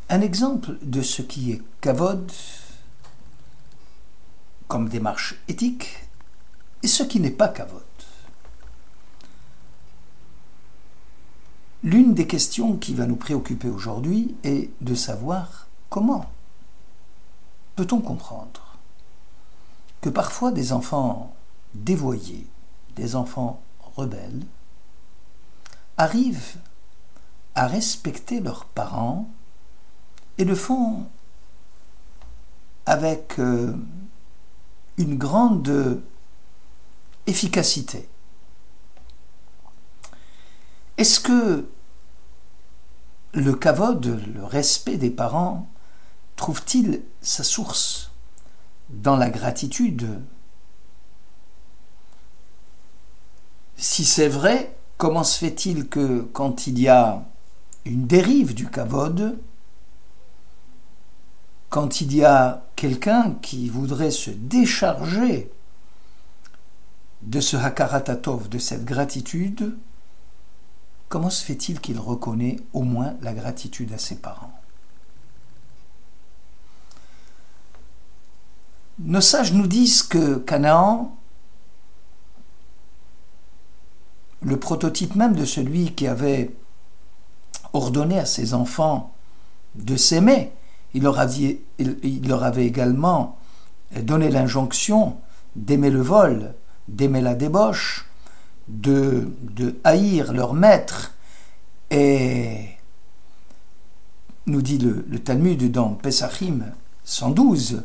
Un exemple de ce qui est kavod comme démarche éthique et ce qui n'est pas kavod. L'une des questions qui va nous préoccuper aujourd'hui est de savoir comment peut-on comprendre que parfois des enfants dévoyés, des enfants rebelles, arrivent à respecter leurs parents et le font avec une grande efficacité. Est-ce que le kavod, le respect des parents, trouve-t-il sa source dans la gratitude? Si c'est vrai, comment se fait-il que quand il y a une dérive du kavod, quand il y a quelqu'un qui voudrait se décharger de ce hakarat hatov, de cette gratitude, comment se fait-il qu'il reconnaît au moins la gratitude à ses parents? Nos sages nous disent que Canaan, le prototype même de celui qui avait ordonné à ses enfants de s'aimer, il leur avait également donné l'injonction d'aimer le vol, d'aimer la débauche, de haïr leur maître. Et nous dit le Talmud dans Pesachim 112,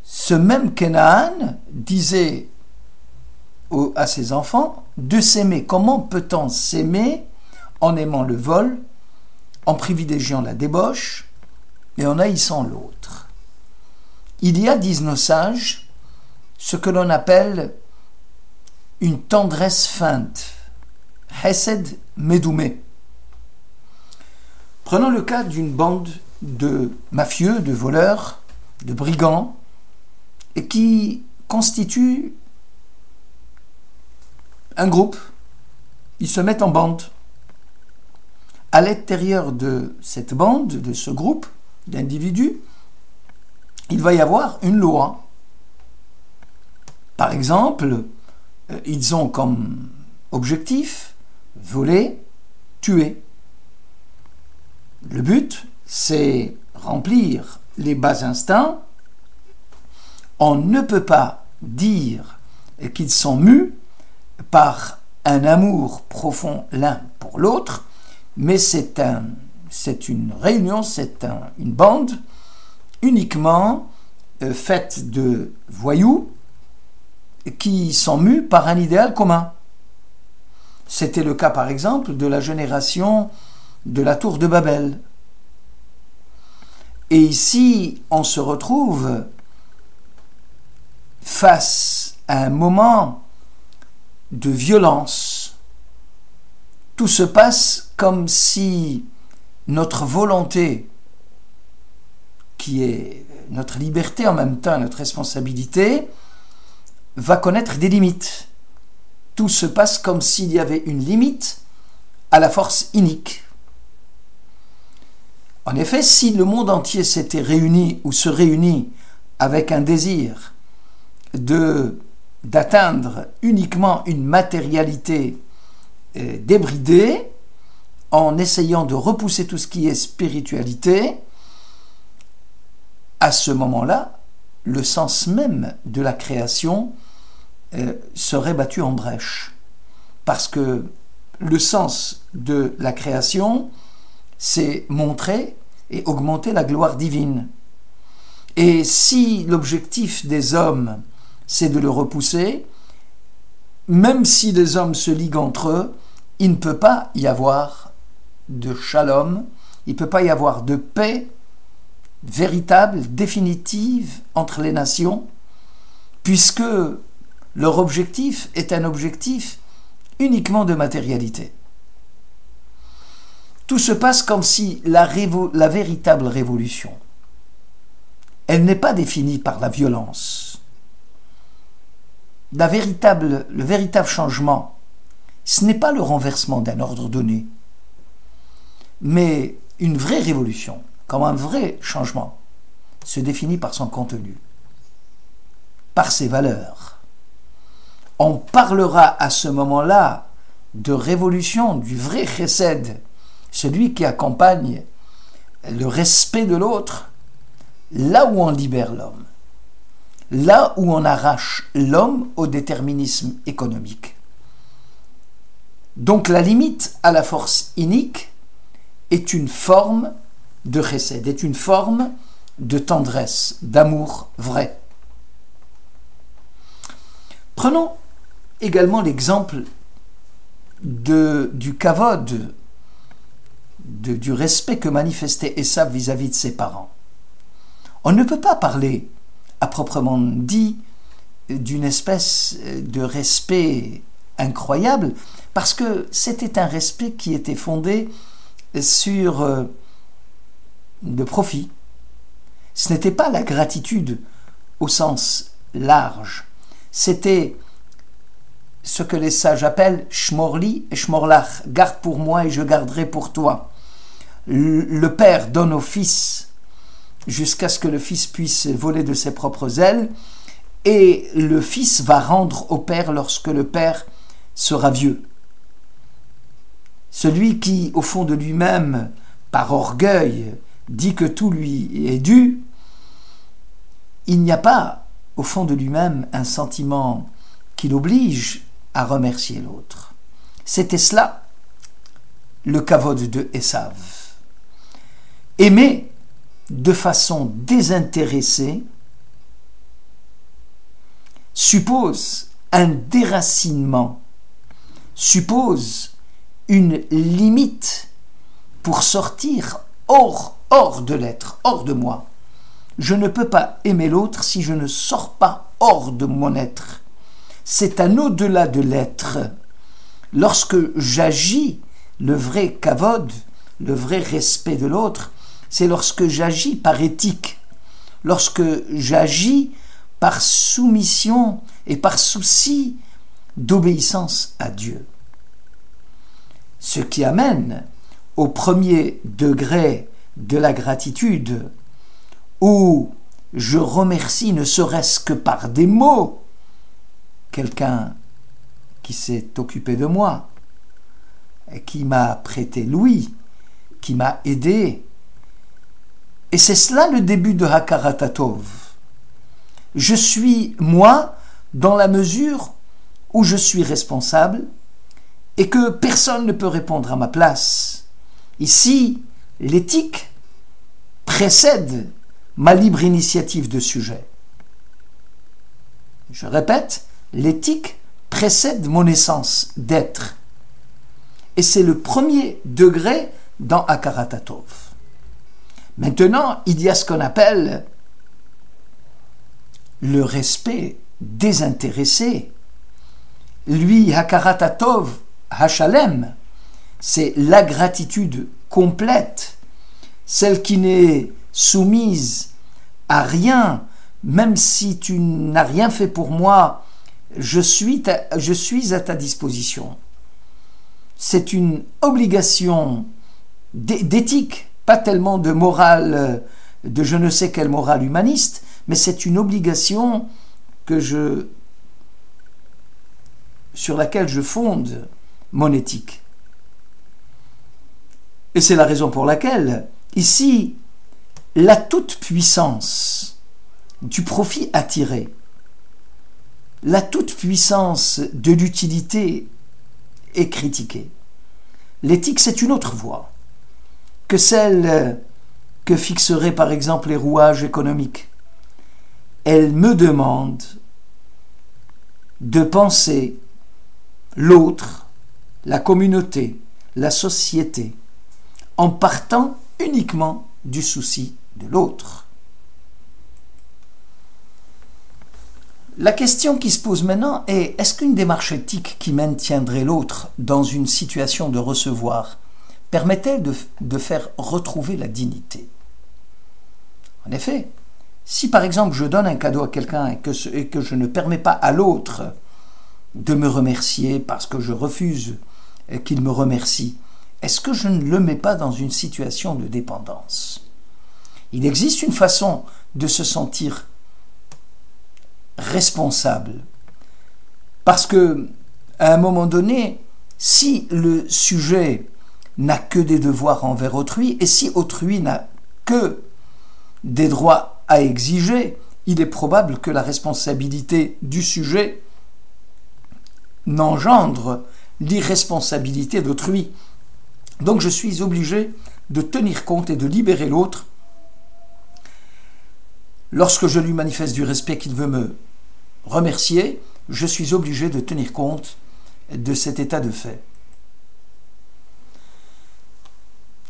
ce même Canaan disait à ses enfants de s'aimer. Comment peut-on s'aimer en aimant le vol, en privilégiant la débauche et en haïssant l'autre? Il y a, disent nos sages, ce que l'on appelle une tendresse feinte, Hesed Medoumé. Prenons le cas d'une bande de mafieux, de voleurs, de brigands, et qui constitue un groupe. Ils se mettent en bande. À l'intérieur de cette bande, de ce groupe d'individus, il va y avoir une loi. Par exemple, ils ont comme objectif voler, tuer. Le but, c'est remplir les bas instincts. On ne peut pas dire qu'ils sont mus par un amour profond l'un pour l'autre, mais c'est une réunion, une bande uniquement faite de voyous qui sont mus par un idéal commun. C'était le cas par exemple de la génération de la tour de Babel. Et ici, on se retrouve face à un moment de violence. Tout se passe comme si notre volonté, qui est notre liberté en même temps, notre responsabilité, va connaître des limites. Tout se passe comme s'il y avait une limite à la force inique. En effet, si le monde entier s'était réuni ou se réunit avec un désir d'atteindre uniquement une matérialité débridée, en essayant de repousser tout ce qui est spiritualité, à ce moment-là, le sens même de la création serait battu en brèche. Parce que le sens de la création, c'est montrer et augmenter la gloire divine. Et si l'objectif des hommes, c'est de le repousser, même si les hommes se liguent entre eux, il ne peut pas y avoir de shalom, il ne peut pas y avoir de paix véritable, définitive entre les nations, puisque leur objectif est un objectif uniquement de matérialité. Tout se passe comme si la véritable révolution, elle n'est pas définie par la violence. Le véritable changement, ce n'est pas le renversement d'un ordre donné, mais une vraie révolution, comme un vrai changement, se définit par son contenu, par ses valeurs. On parlera à ce moment-là de révolution, du vrai chesed, celui qui accompagne le respect de l'autre, là où on libère l'homme, là où on arrache l'homme au déterminisme économique. Donc la limite à la force inique est une forme de chesed, est une forme de tendresse, d'amour vrai. Prenons également l'exemple du kavod, du respect que manifestait Esav vis-à-vis de ses parents. On ne peut pas parler, à proprement dit, d'une espèce de respect incroyable, parce que c'était un respect qui était fondé sur le profit. Ce n'était pas la gratitude au sens large, c'était ce que les sages appellent « shmorli et shmorlach », « garde pour moi et je garderai pour toi ». Le père donne au fils jusqu'à ce que le fils puisse voler de ses propres ailes, et le fils va rendre au père lorsque le père sera vieux. Celui qui, au fond de lui-même, par orgueil, dit que tout lui est dû, il n'y a pas, au fond de lui-même, un sentiment qui l'oblige à remercier l'autre. C'était cela, le kavod de Esav. Aimer de façon désintéressée suppose un déracinement, suppose une limite pour sortir hors de l'être, hors de moi. Je ne peux pas aimer l'autre si je ne sors pas hors de mon être. C'est un au-delà de l'être. Lorsque j'agis, le vrai kavod, le vrai respect de l'autre, c'est lorsque j'agis par éthique, lorsque j'agis par soumission et par souci d'obéissance à Dieu. Ce qui amène au premier degré de la gratitude, où je remercie ne serait-ce que par des mots quelqu'un qui s'est occupé de moi, qui m'a prêté l'ouïe, qui m'a aidé. Et c'est cela le début de Hakarat Hatov. Je suis moi dans la mesure où je suis responsable et que personne ne peut répondre à ma place. Ici, l'éthique précède ma libre initiative de sujet. Je répète, l'éthique précède mon essence d'être. Et c'est le premier degré dans Hakarat Hatov. Maintenant, il y a ce qu'on appelle le respect désintéressé. Lui, Hakarat Hatov, Hachalem, c'est la gratitude complète, celle qui n'est soumise à rien, même si tu n'as rien fait pour moi, je suis à ta disposition. C'est une obligation d'éthique, pas tellement de morale, de je ne sais quelle morale humaniste, mais c'est une obligation sur laquelle je fonde mon éthique. Et c'est la raison pour laquelle, ici, la toute-puissance du profit attiré, la toute-puissance de l'utilité est critiquée. L'éthique, c'est une autre voie que celle que fixeraient par exemple les rouages économiques. Elle me demande de penser l'autre, la communauté, la société, en partant uniquement du souci de l'autre. La question qui se pose maintenant est, est-ce qu'une démarche éthique qui maintiendrait l'autre dans une situation de recevoir permet-elle de faire retrouver la dignité? En effet, si par exemple je donne un cadeau à quelqu'un et que je ne permets pas à l'autre de me remercier parce que je refuse qu'il me remercie, est-ce que je ne le mets pas dans une situation de dépendance? Il existe une façon de se sentir responsable. Parce que, à un moment donné, si le sujet n'a que des devoirs envers autrui, et si autrui n'a que des droits à exiger, il est probable que la responsabilité du sujet n'engendre l'irresponsabilité d'autrui. Donc je suis obligé de tenir compte et de libérer l'autre lorsque je lui manifeste du respect qu'il veut me remercier. Je suis obligé de tenir compte de cet état de fait.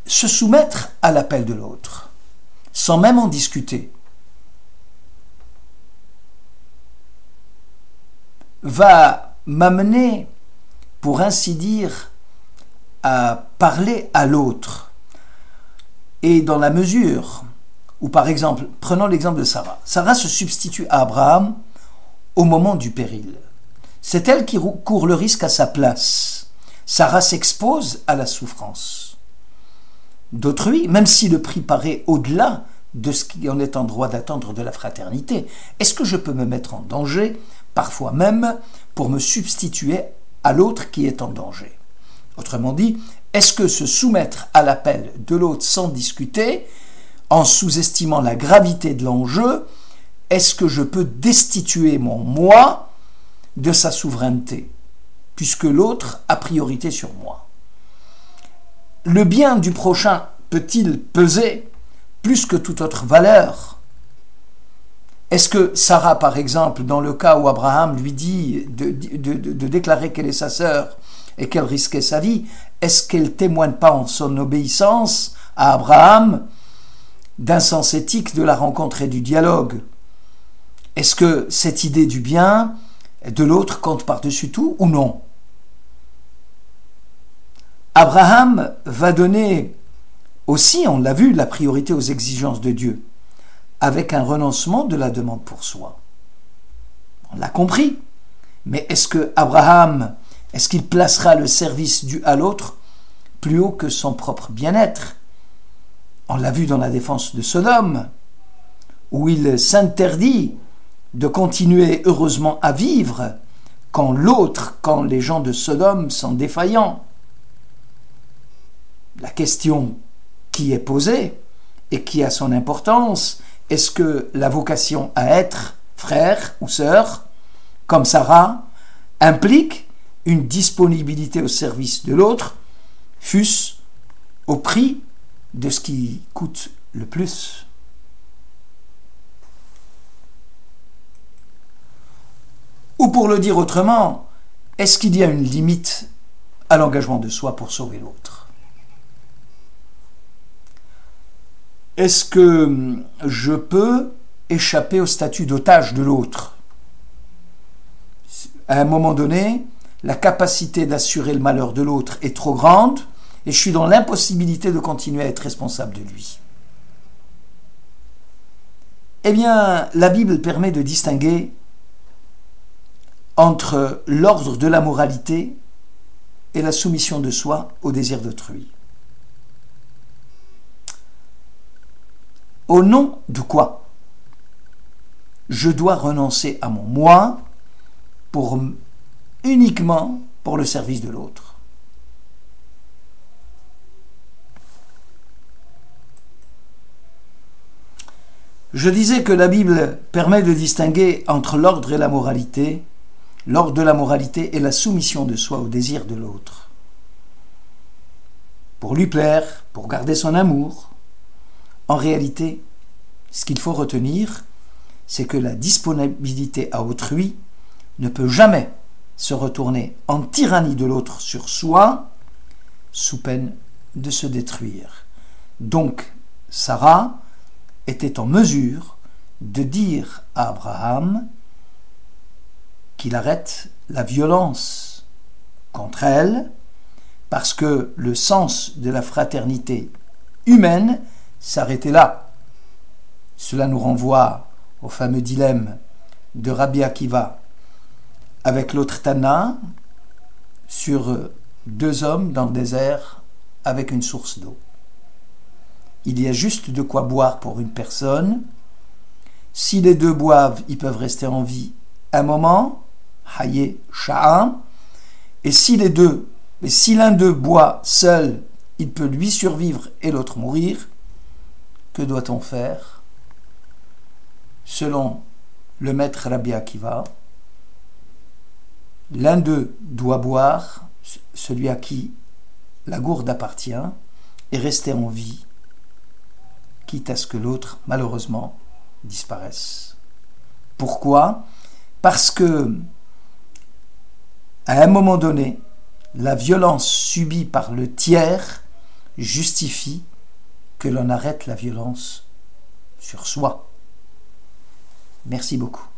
Se soumettre à l'appel de l'autre, sans même en discuter, va m'amener, pour ainsi dire, à parler à l'autre. Et dans la mesure où, par exemple, prenons l'exemple de Sarah. Sarah se substitue à Abraham au moment du péril. C'est elle qui court le risque à sa place. Sarah s'expose à la souffrance d'autrui, même si le prix paraît au-delà de ce qui en est en droit d'attendre de la fraternité. Est-ce que je peux me mettre en danger, parfois même, pour me substituer à l'autre qui est en danger? Autrement dit, est-ce que se soumettre à l'appel de l'autre sans discuter, en sous-estimant la gravité de l'enjeu, est-ce que je peux destituer mon moi de sa souveraineté, puisque l'autre a priorité sur moi? Le bien du prochain peut-il peser plus que toute autre valeur? Est-ce que Sarah, par exemple, dans le cas où Abraham lui dit de déclarer qu'elle est sa sœur et qu'elle risquait sa vie, est-ce qu'elle témoigne pas en son obéissance à Abraham d'un sens éthique de la rencontre et du dialogue? Est-ce que cette idée du bien de l'autre compte par-dessus tout ou non? Abraham va donner aussi, on l'a vu, la priorité aux exigences de Dieu, avec un renoncement de la demande pour soi. On l'a compris. Mais est-ce que Abraham, est-ce qu'il placera le service dû à l'autre plus haut que son propre bien-être? On l'a vu dans la défense de Sodome, où il s'interdit de continuer heureusement à vivre quand les gens de Sodome sont défaillants. La question qui est posée et qui a son importance, est-ce que la vocation à être frère ou sœur, comme Sarah, implique une disponibilité au service de l'autre, fût-ce au prix de ce qui coûte le plus? Ou pour le dire autrement, est-ce qu'il y a une limite à l'engagement de soi pour sauver l'autre? Est-ce que je peux échapper au statut d'otage de l'autre? À un moment donné, la capacité d'assurer le malheur de l'autre est trop grande et je suis dans l'impossibilité de continuer à être responsable de lui. Eh bien, la Bible permet de distinguer entre l'ordre de la moralité et la soumission de soi au désir d'autrui. Au nom de quoi je dois renoncer à mon moi uniquement pour le service de l'autre? Je disais que la Bible permet de distinguer entre l'ordre et la moralité. L'ordre de la moralité est la soumission de soi au désir de l'autre. Pour lui plaire, pour garder son amour. En réalité, ce qu'il faut retenir, c'est que la disponibilité à autrui ne peut jamais se retourner en tyrannie de l'autre sur soi, sous peine de se détruire. Donc, Sarah était en mesure de dire à Abraham qu'il arrête la violence contre elle, parce que le sens de la fraternité humaine s'arrêtait là. Cela nous renvoie au fameux dilemme de Rabbi Akiva avec l'autre Tana sur deux hommes dans le désert avec une source d'eau. Il y a juste de quoi boire pour une personne. Si les deux boivent, ils peuvent rester en vie un moment, haye sha'a, et si l'un d'eux boit seul, il peut lui survivre et l'autre mourir. Que doit-on faire? Selon le maître Rabbi Akiva, l'un d'eux doit boire, celui à qui la gourde appartient, et rester en vie, quitte à ce que l'autre, malheureusement, disparaisse. Pourquoi? Parce que, à un moment donné, la violence subie par le tiers justifie que l'on arrête la violence sur soi. Merci beaucoup.